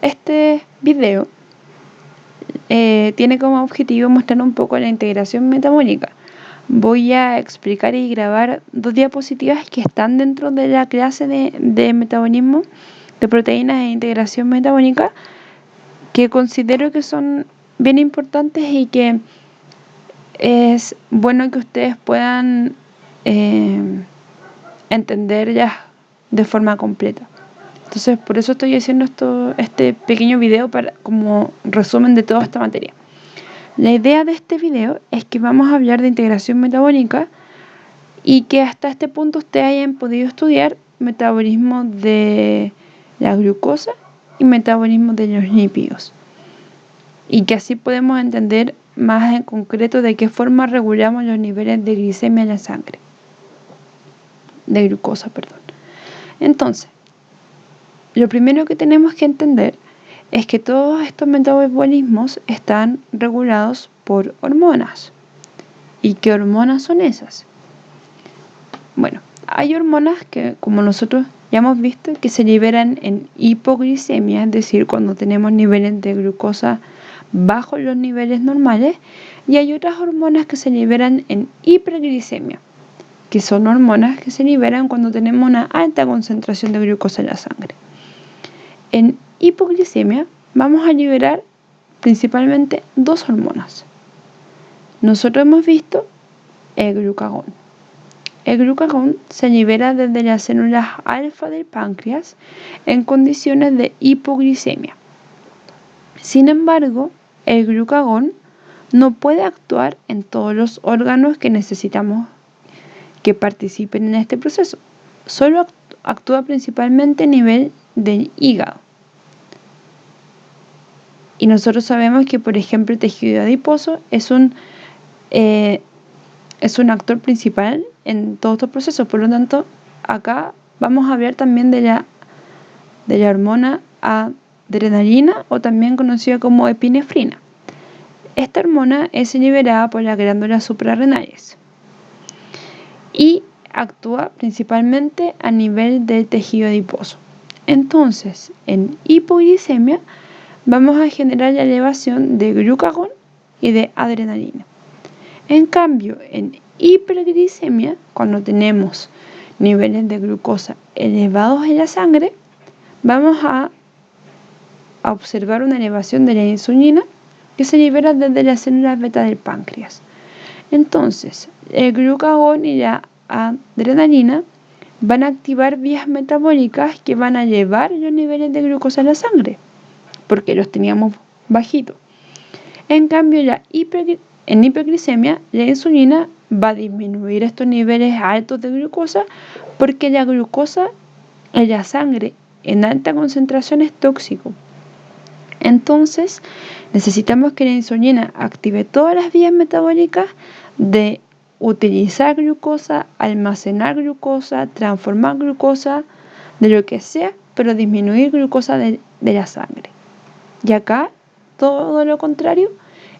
Este video tiene como objetivo mostrar un poco la integración metabólica. Voy a explicar y grabar 2 diapositivas que están dentro de la clase de metabolismo de proteínas e integración metabólica, que considero que son bien importantes y que es bueno que ustedes puedan entender ya de forma completa. Entonces, por eso estoy haciendo este pequeño video como resumen de toda esta materia. La idea de este video es que vamos a hablar de integración metabólica y que hasta este punto ustedes hayan podido estudiar metabolismo de la glucosa y metabolismo de los lípidos. Y que así podemos entender más en concreto de qué forma regulamos los niveles de glicemia en la sangre. De glucosa, perdón. Entonces, lo primero que tenemos que entender es que todos estos metabolismos están regulados por hormonas. ¿Y qué hormonas son esas? Bueno, hay hormonas que, como nosotros ya hemos visto, que se liberan en hipoglicemia, es decir, cuando tenemos niveles de glucosa bajo los niveles normales, y hay otras hormonas que se liberan en hiperglicemia, que son hormonas que se liberan cuando tenemos una alta concentración de glucosa en la sangre. En hipoglicemia vamos a liberar principalmente 2 hormonas. Nosotros hemos visto el glucagón. El glucagón se libera desde las células alfa del páncreas en condiciones de hipoglicemia. Sin embargo, el glucagón no puede actuar en todos los órganos que necesitamos que participen en este proceso. Solo actúa principalmente a nivel del hígado. Y nosotros sabemos que, por ejemplo, el tejido adiposo es un actor principal en todos estos procesos. Por lo tanto, acá vamos a hablar también de la hormona adrenalina, o también conocida como epinefrina. Esta hormona es liberada por las glándulas suprarrenales y actúa principalmente a nivel del tejido adiposo. Entonces, en hipoglicemia vamos a generar la elevación de glucagón y de adrenalina. En cambio, en hiperglicemia, cuando tenemos niveles de glucosa elevados en la sangre, vamos a observar una elevación de la insulina que se libera desde las células beta del páncreas. Entonces, el glucagón y la adrenalina van a activar vías metabólicas que van a elevar los niveles de glucosa en la sangre, porque los teníamos bajitos. En cambio, en hiperglicemia, la insulina va a disminuir estos niveles altos de glucosa, porque la glucosa en la sangre en alta concentración es tóxico. Entonces, necesitamos que la insulina active todas las vías metabólicas de utilizar glucosa, almacenar glucosa, transformar glucosa, de lo que sea, pero disminuir glucosa de la sangre. Y acá, todo lo contrario,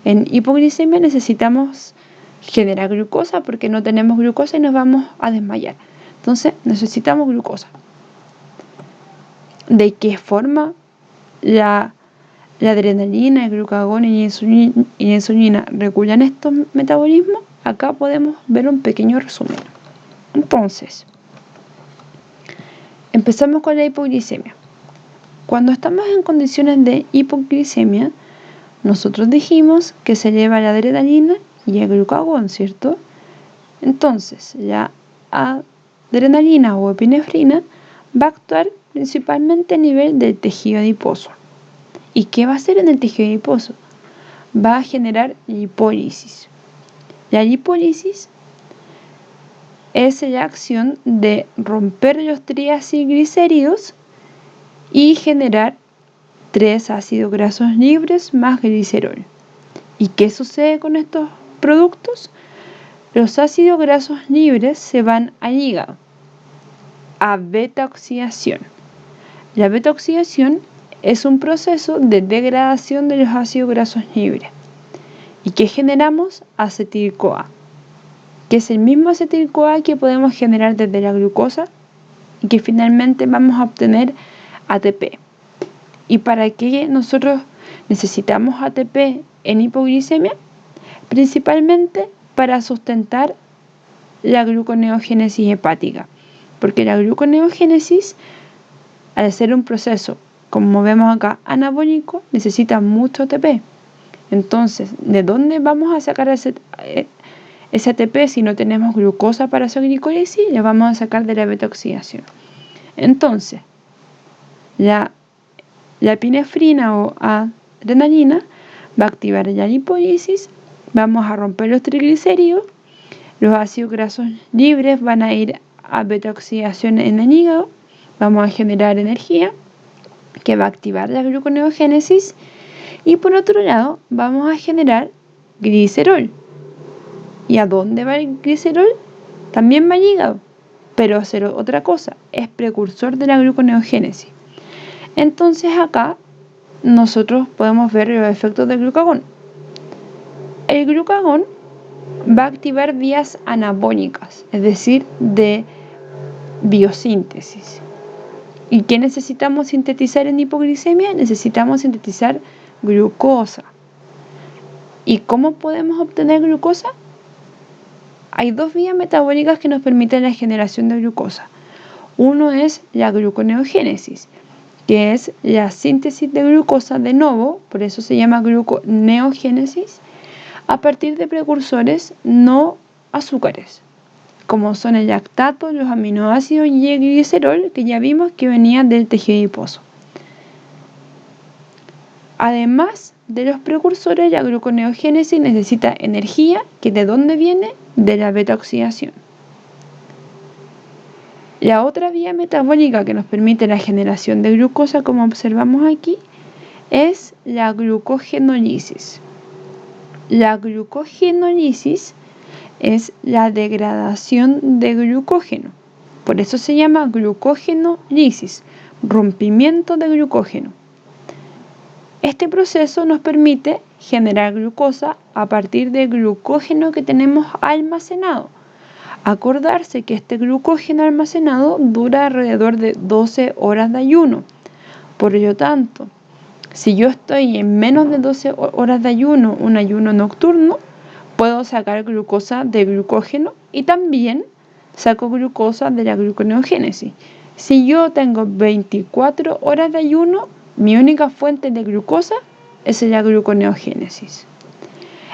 en hipoglicemia necesitamos generar glucosa porque no tenemos glucosa y nos vamos a desmayar. Entonces, necesitamos glucosa. ¿De qué forma la adrenalina, el glucagón y la insulina regulan estos metabolismos? Acá podemos ver un pequeño resumen. Entonces, empezamos con la hipoglicemia. Cuando estamos en condiciones de hipoglicemia, nosotros dijimos que se eleva la adrenalina y el glucagón, ¿cierto? Entonces, la adrenalina o epinefrina va a actuar principalmente a nivel del tejido adiposo. ¿Y qué va a hacer en el tejido adiposo? Va a generar lipólisis. La lipólisis es la acción de romper los triacilglicéridos y generar 3 ácidos grasos libres más glicerol. ¿Y qué sucede con estos productos? Los ácidos grasos libres se van al hígado a beta-oxidación. La beta-oxidación es un proceso de degradación de los ácidos grasos libres. ¿Y qué generamos? Acetil-CoA, que es el mismo acetil-CoA que podemos generar desde la glucosa y que finalmente vamos a obtener ATP. ¿Y para qué nosotros necesitamos ATP en hipoglicemia? Principalmente para sustentar la gluconeogénesis hepática, porque la gluconeogénesis, al ser un proceso, como vemos acá, anabólico, necesita mucho ATP. Entonces, ¿de dónde vamos a sacar ese ATP si no tenemos glucosa para su glicólisis? Lo vamos a sacar de la beta-oxidación. Entonces, la epinefrina o adrenalina va a activar la lipólisis, vamos a romper los triglicéridos, los ácidos grasos libres van a ir a beta-oxidación en el hígado, vamos a generar energía que va a activar la gluconeogénesis y por otro lado vamos a generar glicerol. ¿Y a dónde va el glicerol? También va al hígado, pero hacer otra cosa, es precursor de la gluconeogénesis. Entonces acá nosotros podemos ver los efectos del glucagón. El glucagón va a activar vías anabólicas, es decir, de biosíntesis. ¿Y qué necesitamos sintetizar en hipoglicemia? Necesitamos sintetizar glucosa. ¿Y cómo podemos obtener glucosa? Hay dos vías metabólicas que nos permiten la generación de glucosa. Uno es la gluconeogénesis, que es la síntesis de glucosa de nuevo, por eso se llama gluconeogénesis, a partir de precursores no azúcares, como son el lactato, los aminoácidos y el glicerol, que ya vimos que venían del tejido adiposo. Además de los precursores, la gluconeogénesis necesita energía, que ¿de dónde viene? De la beta-oxidación. La otra vía metabólica que nos permite la generación de glucosa, como observamos aquí, es la glucogenólisis. La glucogenólisis es la degradación de glucógeno. Por eso se llama glucogenólisis, rompimiento de glucógeno. Este proceso nos permite generar glucosa a partir del glucógeno que tenemos almacenado. Acordarse que este glucógeno almacenado dura alrededor de 12 horas de ayuno. Por lo tanto, si yo estoy en menos de 12 horas de ayuno, un ayuno nocturno, puedo sacar glucosa del glucógeno y también saco glucosa de la gluconeogénesis. Si yo tengo 24 horas de ayuno, mi única fuente de glucosa es la gluconeogénesis.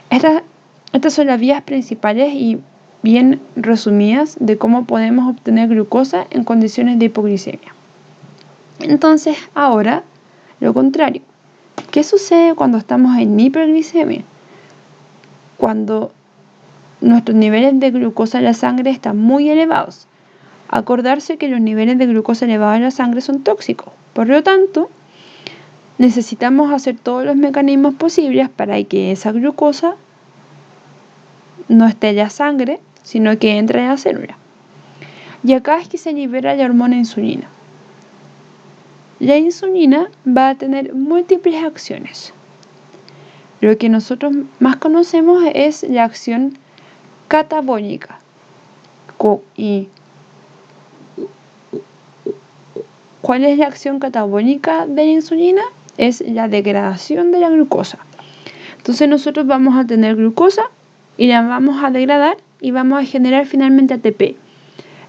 Estas son las vías principales y bien resumidas de cómo podemos obtener glucosa en condiciones de hipoglicemia. Entonces, ahora, lo contrario. ¿Qué sucede cuando estamos en hiperglicemia? Cuando nuestros niveles de glucosa en la sangre están muy elevados. Acordarse que los niveles de glucosa elevados en la sangre son tóxicos. Por lo tanto, necesitamos hacer todos los mecanismos posibles para que esa glucosa no esté en la sangre, sino que entre en la célula. Y acá es que se libera la hormona insulina. La insulina va a tener múltiples acciones. Lo que nosotros más conocemos es la acción catabólica. ¿Y cuál es la acción catabólica de la insulina? Es la degradación de la glucosa. Entonces nosotros vamos a tener glucosa y la vamos a degradar y vamos a generar finalmente ATP.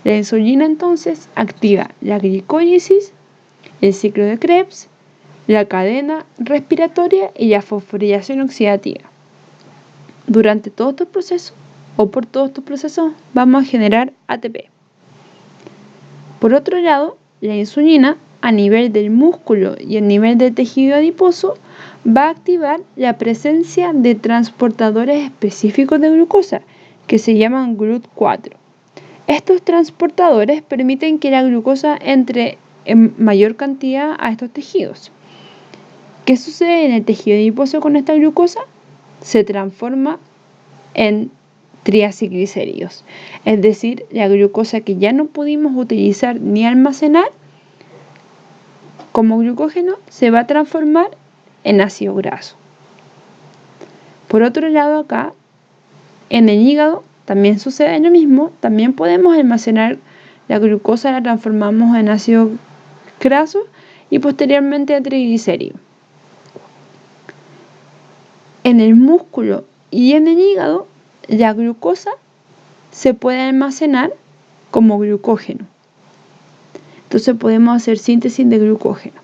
La insulina entonces activa la glicólisis, el ciclo de Krebs, la cadena respiratoria y la fosforilación oxidativa. Durante todos estos procesos, o por todos estos procesos, vamos a generar ATP. Por otro lado, la insulina, a nivel del músculo y a nivel del tejido adiposo, va a activar la presencia de transportadores específicos de glucosa, que se llaman GLUT4. Estos transportadores permiten que la glucosa entre en mayor cantidad a estos tejidos. ¿Qué sucede en el tejido adiposo con esta glucosa? Se transforma en triacilglicéridos, es decir, la glucosa que ya no pudimos utilizar ni almacenar como glucógeno se va a transformar en ácido graso. Por otro lado, acá en el hígado también sucede lo mismo, también podemos almacenar la glucosa, la transformamos en ácido graso y posteriormente a triglicéridos. En el músculo y en el hígado, la glucosa se puede almacenar como glucógeno. Entonces podemos hacer síntesis de glucógeno.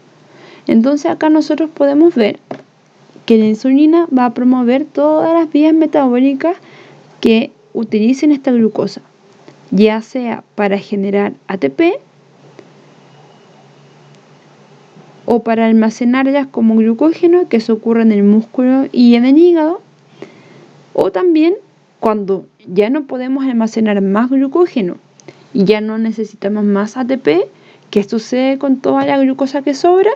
Entonces acá nosotros podemos ver que la insulina va a promover todas las vías metabólicas que utilicen esta glucosa, ya sea para generar ATP o para almacenarlas como glucógeno, que eso ocurre en el músculo y en el hígado, o también cuando ya no podemos almacenar más glucógeno y ya no necesitamos más ATP, que sucede con toda la glucosa que sobra,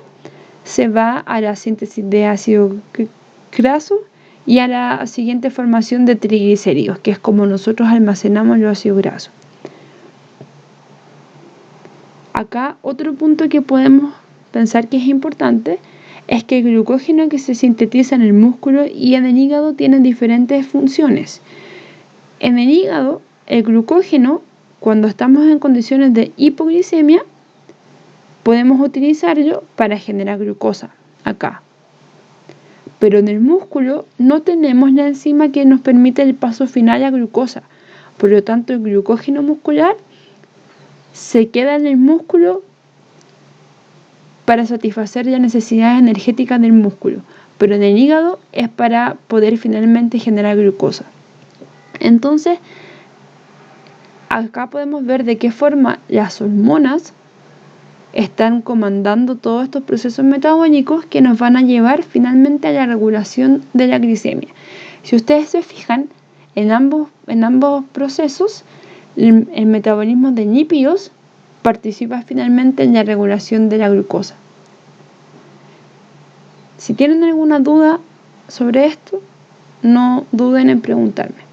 se va a la síntesis de ácido graso y a la siguiente formación de triglicéridos, que es como nosotros almacenamos los ácidos grasos. Acá otro punto que podemos pensar que es importante es que el glucógeno que se sintetiza en el músculo y en el hígado tiene diferentes funciones. En el hígado, el glucógeno, cuando estamos en condiciones de hipoglicemia, podemos utilizarlo para generar glucosa, acá. Pero en el músculo no tenemos la enzima que nos permite el paso final a glucosa. Por lo tanto, el glucógeno muscular se queda en el músculo para satisfacer las necesidades energéticas del músculo, pero en el hígado es para poder finalmente generar glucosa. Entonces, acá podemos ver de qué forma las hormonas están comandando todos estos procesos metabólicos que nos van a llevar finalmente a la regulación de la glicemia. Si ustedes se fijan, en ambos procesos, el metabolismo de lípidos participa finalmente en la regulación de la glucosa. Si tienen alguna duda sobre esto, no duden en preguntarme.